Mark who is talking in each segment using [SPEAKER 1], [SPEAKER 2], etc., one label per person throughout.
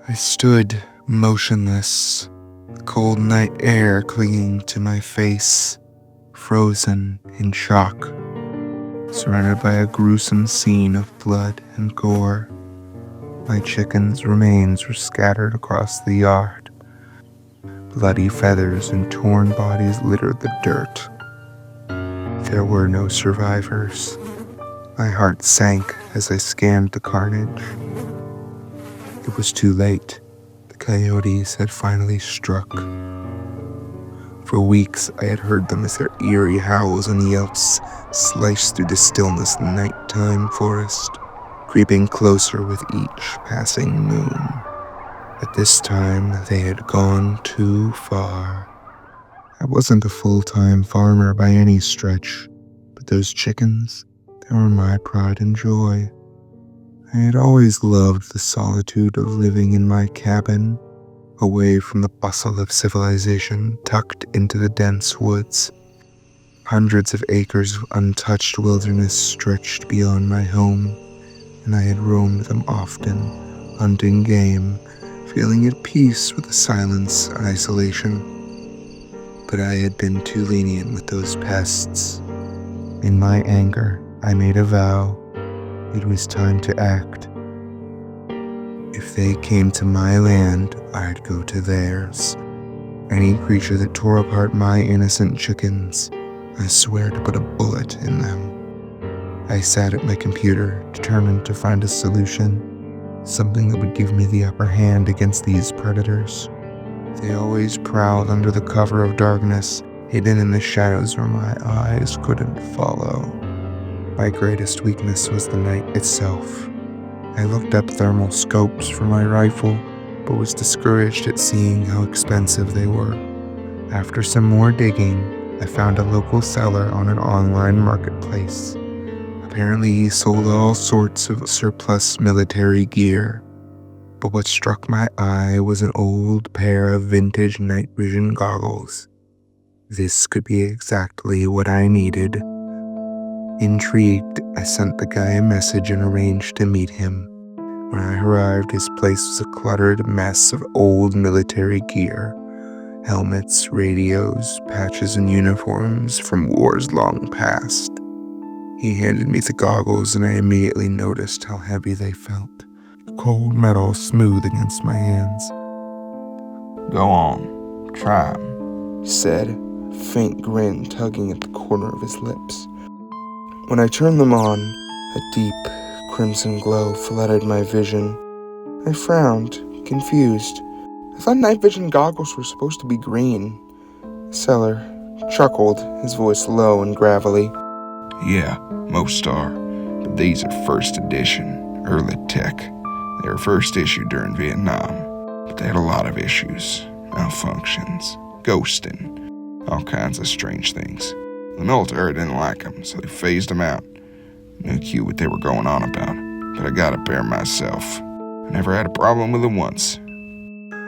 [SPEAKER 1] I stood motionless, the cold night air clinging to my face, frozen in shock, surrounded by a gruesome scene of blood and gore. My chicken's remains were scattered across the yard. Bloody feathers and torn bodies littered the dirt. There were no survivors. My heart sank as I scanned the carnage. It was too late. The coyotes had finally struck. For weeks, I had heard them as their eerie howls and yelps sliced through the stillness of the nighttime forest, creeping closer with each passing moon. At this time, they had gone too far. I wasn't a full-time farmer by any stretch, but those chickens, they were my pride and joy. I had always loved the solitude of living in my cabin, away from the bustle of civilization, tucked into the dense woods. Hundreds of acres of untouched wilderness stretched beyond my home, and I had roamed them often, hunting game, feeling at peace with the silence and isolation. But I had been too lenient with those pests. In my anger, I made a vow. It was time to act. If they came to my land, I'd go to theirs. Any creature that tore apart my innocent chickens, I swear to put a bullet in them. I sat at my computer, determined to find a solution, something that would give me the upper hand against these predators. They always prowled under the cover of darkness, hidden in the shadows where my eyes couldn't follow. My greatest weakness was the night itself. I looked up thermal scopes for my rifle, but was discouraged at seeing how expensive they were. After some more digging, I found a local seller on an online marketplace. Apparently he sold all sorts of surplus military gear. But what struck my eye was an old pair of vintage night vision goggles. This could be exactly what I needed. Intrigued, I sent the guy a message and arranged to meet him. When I arrived, his place was a cluttered mess of old military gear. Helmets, radios, patches, and uniforms from wars long past. He handed me the goggles and I immediately noticed how heavy they felt. Cold metal smooth against my hands.
[SPEAKER 2] "Go on, try 'em,"
[SPEAKER 1] he said, a faint grin tugging at the corner of his lips. When I turned them on, a deep crimson glow flooded my vision. I frowned, confused. I thought night vision goggles were supposed to be green. The seller chuckled, his voice low and gravelly.
[SPEAKER 2] "Yeah, most are, but these are first edition, early tech. They were first issued during Vietnam, but they had a lot of issues, malfunctions, ghosting, all kinds of strange things. The military didn't like them, so they phased them out. No clue what they were going on about, but I got a pair myself. I never had a problem with them once."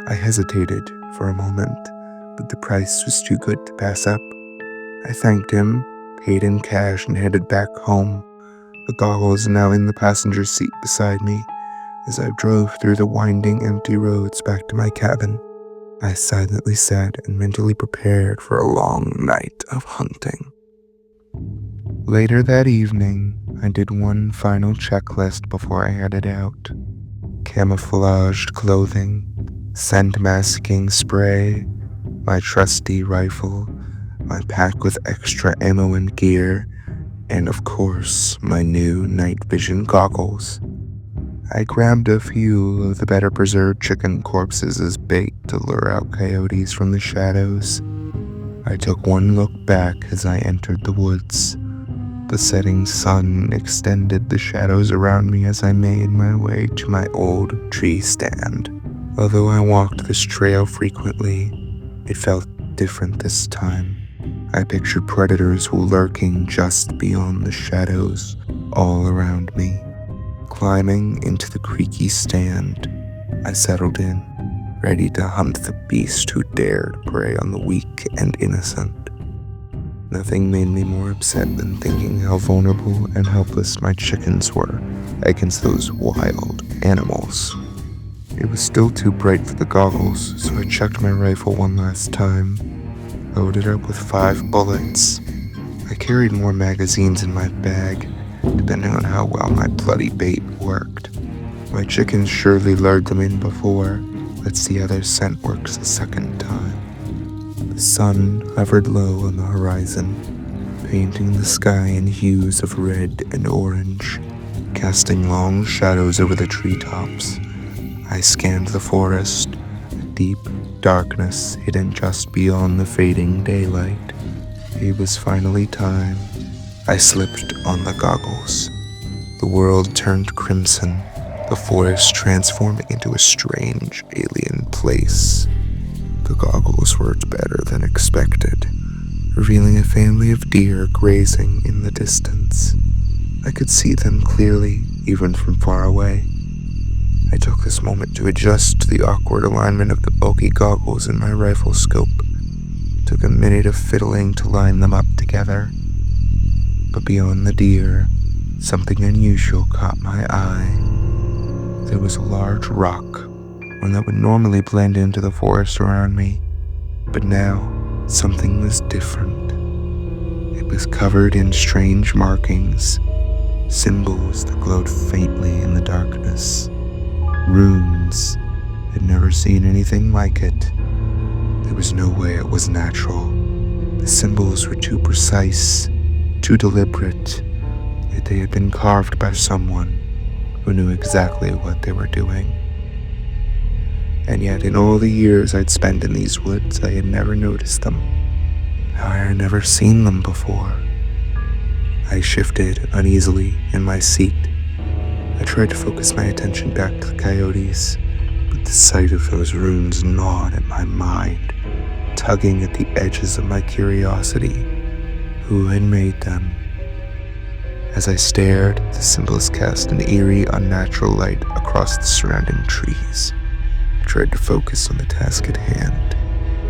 [SPEAKER 1] I hesitated for a moment, but the price was too good to pass up. I thanked him, paid in cash, and headed back home. The goggles now in the passenger seat beside me. As I drove through the winding, empty roads back to my cabin, I silently sat and mentally prepared for a long night of hunting. Later that evening, I did one final checklist before I headed out. Camouflaged clothing, scent masking spray, my trusty rifle, my pack with extra ammo and gear, and of course, my new night vision goggles. I grabbed a few of the better preserved chicken corpses as bait to lure out coyotes from the shadows. I took one look back as I entered the woods. The setting sun extended the shadows around me as I made my way to my old tree stand. Although I walked this trail frequently, it felt different this time. I pictured predators lurking just beyond the shadows, all around me. Climbing into the creaky stand, I settled in, ready to hunt the beast who dared prey on the weak and innocent. Nothing made me more upset than thinking how vulnerable and helpless my chickens were against those wild animals. It was still too bright for the goggles, so I checked my rifle one last time, loaded up with 5 bullets. I carried more magazines in my bag, depending on how well my bloody bait worked. My chickens surely lured them in before. Let's see how their scent works a second time. The sun hovered low on the horizon, painting the sky in hues of red and orange, casting long shadows over the treetops. I scanned the forest, a deep darkness hidden just beyond the fading daylight. It was finally time. I slipped on the goggles. The world turned crimson, the forest transforming into a strange alien place. The goggles worked better than expected, revealing a family of deer grazing in the distance. I could see them clearly, even from far away. I took this moment to adjust to the awkward alignment of the bulky goggles in my rifle scope. It took a minute of fiddling to line them up together. But beyond the deer, something unusual caught my eye. There was a large rock, one that would normally blend into the forest around me, but now something was different. It was covered in strange markings, symbols that glowed faintly in the darkness. Runes. I'd never seen anything like it. There was no way it was natural. The symbols were too precise, too deliberate, yet they had been carved by someone who knew exactly what they were doing. And yet in all the years I'd spent in these woods, I had never noticed them. How I had never seen them before. I shifted uneasily in my seat. I tried to focus my attention back to the coyotes, but the sight of those runes gnawed at my mind, tugging at the edges of my curiosity. Who had made them? As I stared, the symbols cast an eerie, unnatural light across the surrounding trees. I tried to focus on the task at hand,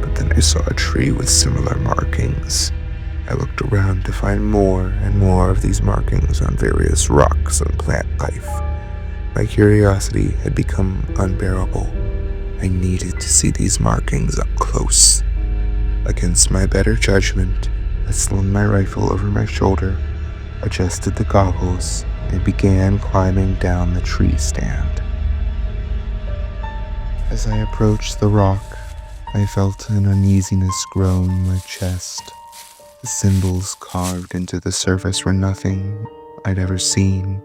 [SPEAKER 1] but then I saw a tree with similar markings. I looked around to find more and more of these markings on various rocks and plant life. My curiosity had become unbearable. I needed to see these markings up close. Against my better judgment, I slung my rifle over my shoulder, adjusted the goggles, and began climbing down the tree stand. As I approached the rock, I felt an uneasiness grow in my chest. The symbols carved into the surface were nothing I'd ever seen.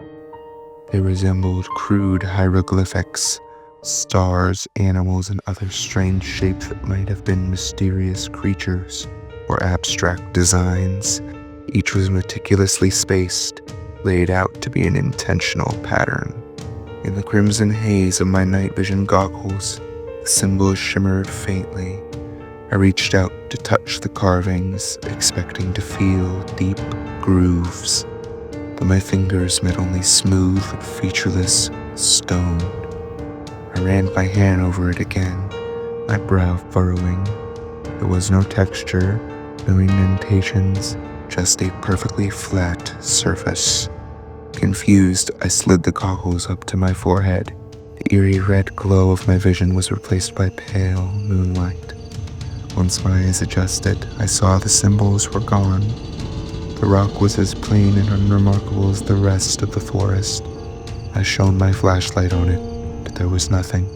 [SPEAKER 1] They resembled crude hieroglyphics, stars, animals, and other strange shapes that might have been mysterious creatures or abstract designs. Each was meticulously spaced, laid out to be an intentional pattern. In the crimson haze of my night vision goggles, the symbols shimmered faintly. I reached out to touch the carvings, expecting to feel deep grooves, but my fingers met only smooth, featureless stone. I ran my hand over it again, my brow furrowing. There was no texture, no indentations, just a perfectly flat surface. Confused, I slid the goggles up to my forehead. The eerie red glow of my vision was replaced by pale moonlight. Once my eyes adjusted, I saw the symbols were gone. The rock was as plain and unremarkable as the rest of the forest. I shone my flashlight on it, but there was nothing.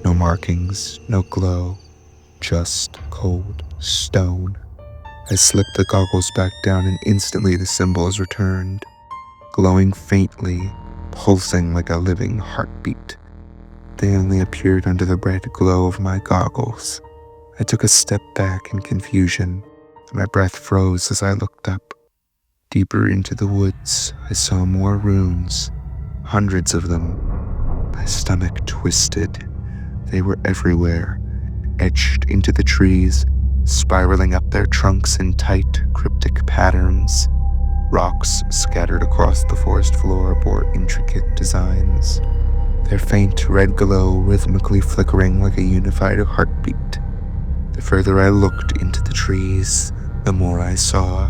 [SPEAKER 1] No markings, no glow, just cold stone. I slipped the goggles back down and instantly the symbols returned, glowing faintly, pulsing like a living heartbeat. They only appeared under the red glow of my goggles. I took a step back in confusion. My breath froze as I looked up. Deeper into the woods, I saw more runes, hundreds of them. My stomach twisted. They were everywhere, etched into the trees, spiraling up their trunks in tight, cryptic patterns. Rocks scattered across the forest floor bore intricate designs, their faint red glow rhythmically flickering like a unified heartbeat. The further I looked into the trees, the more I saw.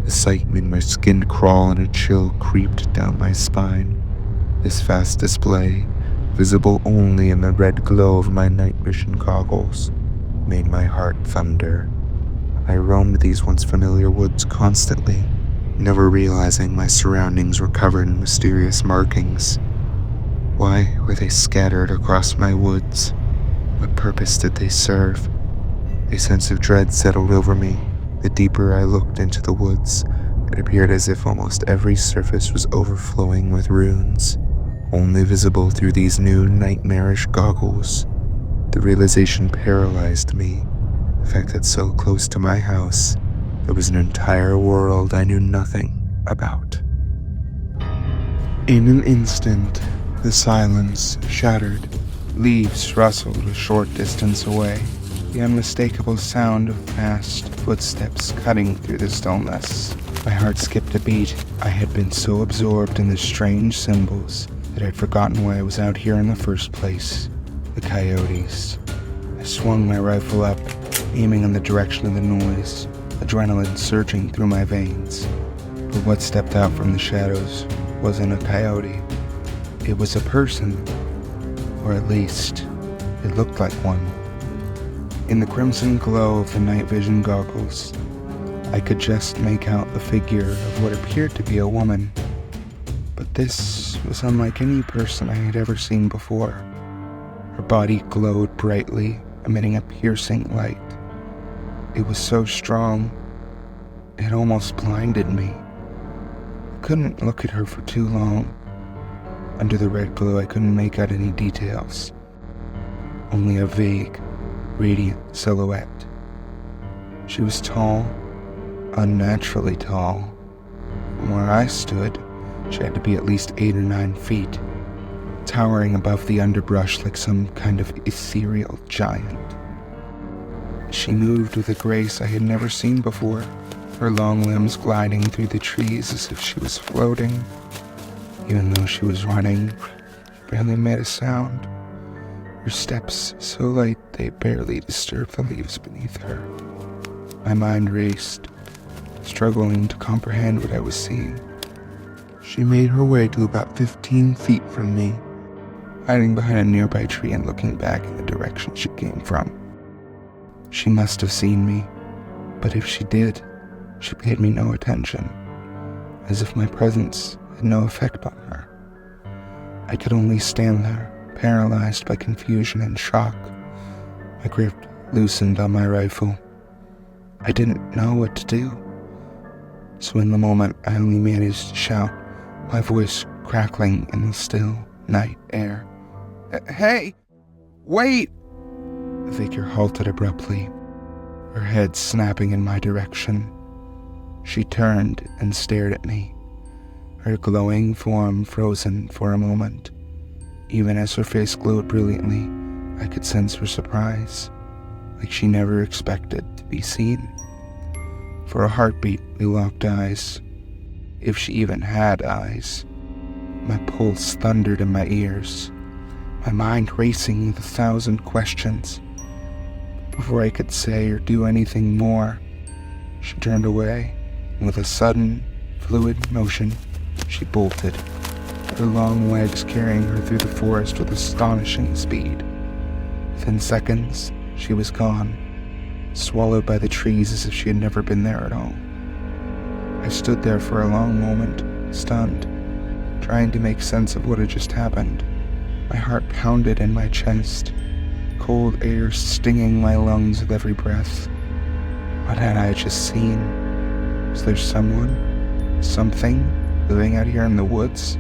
[SPEAKER 1] The sight made my skin crawl and a chill creeped down my spine. This vast display, visible only in the red glow of my night vision goggles, made my heart thunder. I roamed these once familiar woods constantly, never realizing my surroundings were covered in mysterious markings. Why were they scattered across my woods? What purpose did they serve? A sense of dread settled over me. The deeper I looked into the woods, it appeared as if almost every surface was overflowing with runes, only visible through these new nightmarish goggles. The realization paralyzed me. The fact that so close to my house, there was an entire world I knew nothing about. In an instant, the silence shattered. Leaves rustled a short distance away, the unmistakable sound of fast footsteps cutting through the stillness. My heart skipped a beat. I had been so absorbed in the strange symbols that I'd forgotten why I was out here in the first place. The coyotes. I swung my rifle up, aiming in the direction of the noise, adrenaline surging through my veins. But what stepped out from the shadows wasn't a coyote. It was a person, or at least, it looked like one. In the crimson glow of the night vision goggles, I could just make out the figure of what appeared to be a woman. But this was unlike any person I had ever seen before. Her body glowed brightly, emitting a piercing light. It was so strong, it almost blinded me. I couldn't look at her for too long. Under the red glow, I couldn't make out any details. Only a vague, radiant silhouette. She was tall, unnaturally tall. From where I stood, she had to be at least 8 or 9 feet, towering above the underbrush like some kind of ethereal giant. She moved with a grace I had never seen before, her long limbs gliding through the trees as if she was floating. Even though she was running, she barely made a sound. Her steps so light they barely disturbed the leaves beneath her. My mind raced, struggling to comprehend what I was seeing. She made her way to about 15 feet from me,
[SPEAKER 3] hiding behind a nearby tree and looking back in the direction she came from. She must have seen me, but if she did, she paid me no attention, as if my presence had no effect on her. I could only stand there, paralyzed by confusion and shock. My grip loosened on my rifle. I didn't know what to do, so in the moment I only managed to shout, my voice crackling in the still night air. "Hey! Wait!" The figure halted abruptly, her head snapping in my direction. She turned and stared at me, her glowing form frozen for a moment. Even as her face glowed brilliantly, I could sense her surprise, like she never expected to be seen. For a heartbeat, we locked eyes. If she even had eyes. My pulse thundered in my ears, my mind racing with 1,000 questions. Before I could say or do anything more, she turned away, and with a sudden, fluid motion, she bolted, her long legs carrying her through the forest with astonishing speed. Within seconds, she was gone, swallowed by the trees as if she had never been there at all. I stood there for a long moment, stunned, trying to make sense of what had just happened. My heart pounded in my chest, cold air stinging my lungs with every breath. What had I just seen? Was there someone, something, living out here in the woods,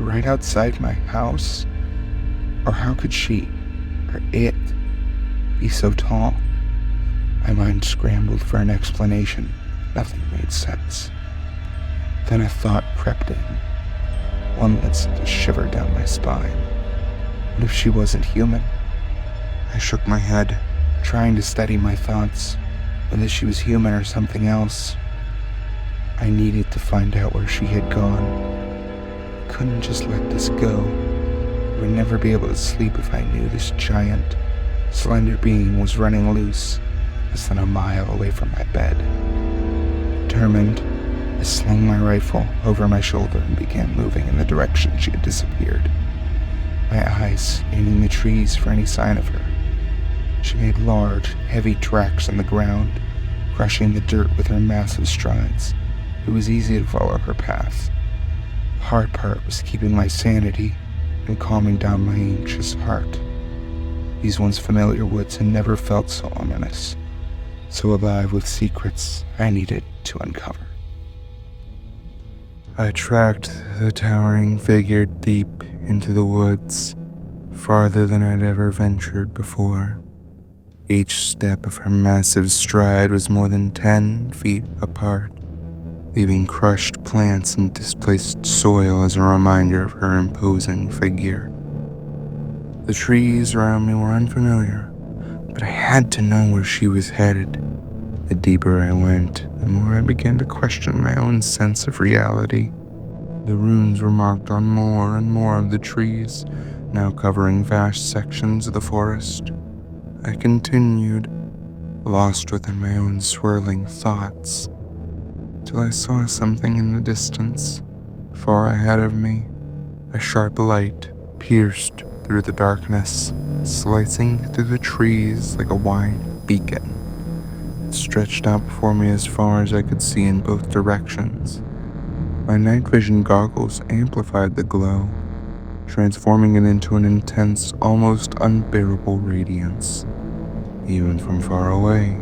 [SPEAKER 3] right outside my house? Or how could she, or it, be so tall? My mind scrambled for an explanation. Nothing made sense. Then a thought crept in, one that sent a shiver down my spine. What if she wasn't human?
[SPEAKER 1] I shook my head,
[SPEAKER 3] trying to steady my thoughts, whether she was human or something else. I needed to find out where she had gone. I couldn't just let this go. I would never be able to sleep if I knew this giant, slender being was running loose, less than a mile away from my bed. Determined, I slung my rifle over my shoulder and began moving in the direction she had disappeared. my eyes scanning the trees for any sign of her. She made large, heavy tracks on the ground, crushing the dirt with her massive strides. It was easy to follow her path. The hard part was keeping my sanity and calming down my anxious heart. These once familiar woods had never felt so ominous, so alive with secrets I needed to uncover.
[SPEAKER 1] I tracked the towering figure deep into the woods, farther than I'd ever ventured before. Each step of her massive stride was more than 10 feet apart, leaving crushed plants and displaced soil as a reminder of her imposing figure. The trees around me were unfamiliar, but I had to know where she was headed. The deeper I went, the more I began to question my own sense of reality. The runes were marked on more and more of the trees, now covering vast sections of the forest. I continued, lost within my own swirling thoughts, till I saw something in the distance, far ahead of me. A sharp light pierced through the darkness, slicing through the trees like a wide beacon. It stretched out before me as far as I could see in both directions. My night vision goggles amplified the glow, transforming it into an intense, almost unbearable radiance. Even from far away,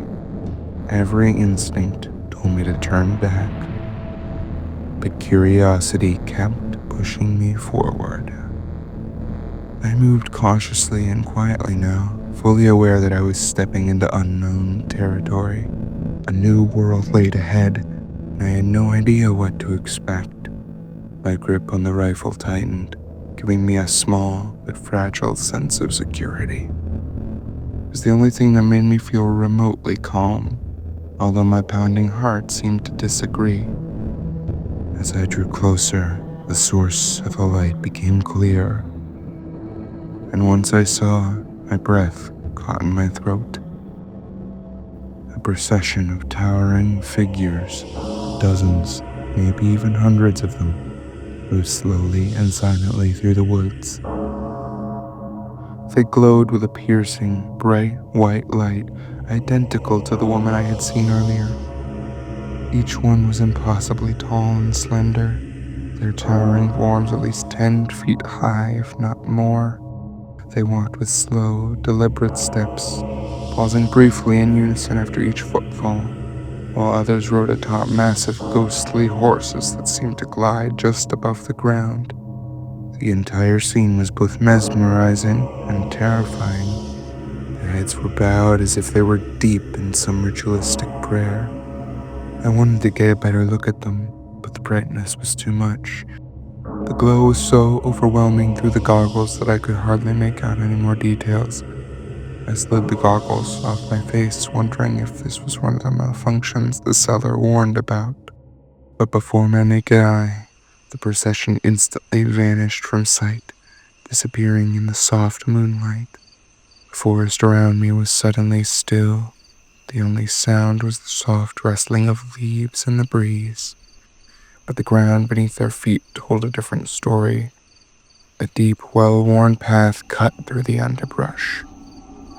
[SPEAKER 1] every instinct told me to turn back, but curiosity kept pushing me forward. I moved cautiously and quietly now, fully aware that I was stepping into unknown territory. A new world laid ahead, and I had no idea what to expect. My grip on the rifle tightened, giving me a small but fragile sense of security. It was the only thing that made me feel remotely calm, although my pounding heart seemed to disagree. As I drew closer, the source of the light became clear, and once I saw, my breath caught in my throat. A procession of towering figures, dozens, maybe even hundreds of them, moved slowly and silently through the woods. They glowed with a piercing, bright white light, identical to the woman I had seen earlier. Each one was impossibly tall and slender, their towering forms at least 10 feet high, if not more. They walked with slow, deliberate steps, pausing briefly in unison after each footfall, while others rode atop massive, ghostly horses that seemed to glide just above the ground. The entire scene was both mesmerizing and terrifying. Their heads were bowed as if they were deep in some ritualistic prayer. I wanted to get a better look at them, but the brightness was too much. The glow was so overwhelming through the goggles that I could hardly make out any more details. I slid the goggles off my face, wondering if this was one of the malfunctions the seller warned about. But before my naked eye, the procession instantly vanished from sight, disappearing in the soft moonlight. The forest around me was suddenly still. The only sound was the soft rustling of leaves in the breeze. But the ground beneath their feet told a different story. A deep, well-worn path cut through the underbrush,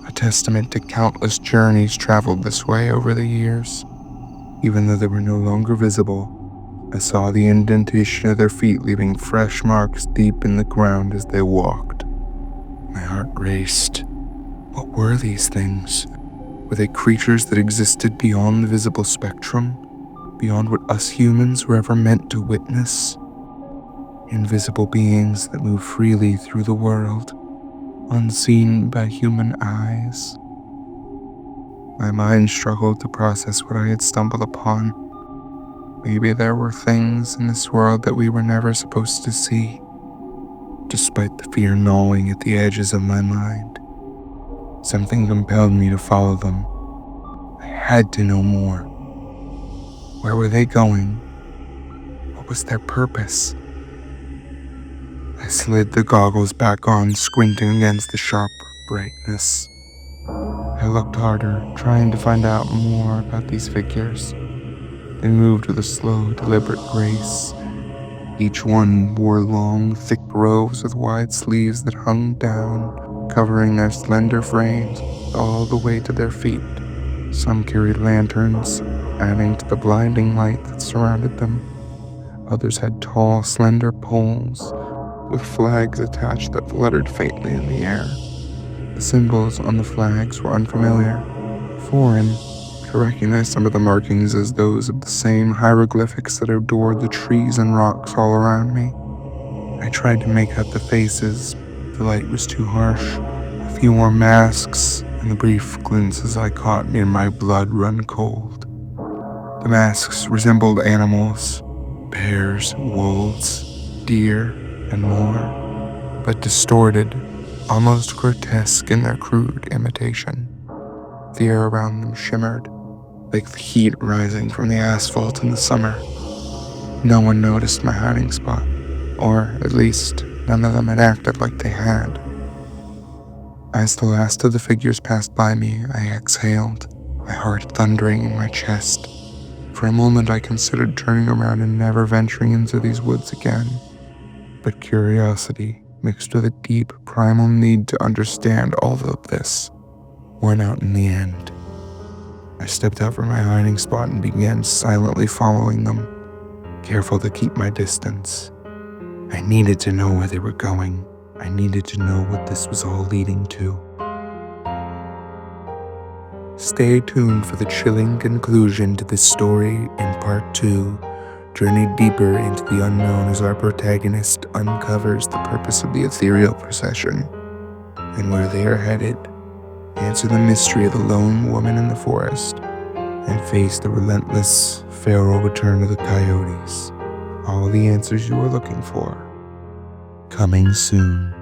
[SPEAKER 1] a testament to countless journeys traveled this way over the years. Even though they were no longer visible, I saw the indentation of their feet leaving fresh marks deep in the ground as they walked. My heart raced. What were these things? Were they creatures that existed beyond the visible spectrum? Beyond what us humans were ever meant to witness? Invisible beings that move freely through the world, unseen by human eyes. My mind struggled to process what I had stumbled upon. Maybe there were things in this world that we were never supposed to see. Despite the fear gnawing at the edges of my mind, something compelled me to follow them. I had to know more. Where were they going? What was their purpose? I slid the goggles back on, squinting against the sharp brightness. I looked harder, trying to find out more about these figures. They moved with a slow, deliberate grace, Each one wore long, thick robes with wide sleeves that hung down, covering their slender frames all the way to their feet. Some carried lanterns, adding to the blinding light that surrounded them. Others had tall, slender poles with flags attached that fluttered faintly in the air. The symbols on the flags were unfamiliar, foreign. I recognized some of the markings as those of the same hieroglyphics that adored the trees and rocks all around me. I tried to make out the faces, but the light was too harsh. A few more masks, and the brief glimpses I caught made my blood run cold. The masks resembled animals, bears, wolves, deer, and more, but distorted, almost grotesque in their crude imitation. The air around them shimmered, like the heat rising from the asphalt in the summer. No one noticed my hiding spot, or at least none of them had acted like they had. As the last of the figures passed by me, I exhaled, my heart thundering in my chest. For a moment I considered turning around and never venturing into these woods again. But curiosity, mixed with a deep, primal need to understand all of this, won out in the end. I stepped out from my hiding spot and began silently following them, careful to keep my distance. I needed to know where they were going. I needed to know what this was all leading to. Stay tuned for the chilling conclusion to this story in part 2. Journey deeper into the unknown as our protagonist uncovers the purpose of the ethereal procession and where they are headed. Answer the mystery of the lone woman in the forest and face the relentless, feral return of the coyotes. All the answers you are looking for, coming soon.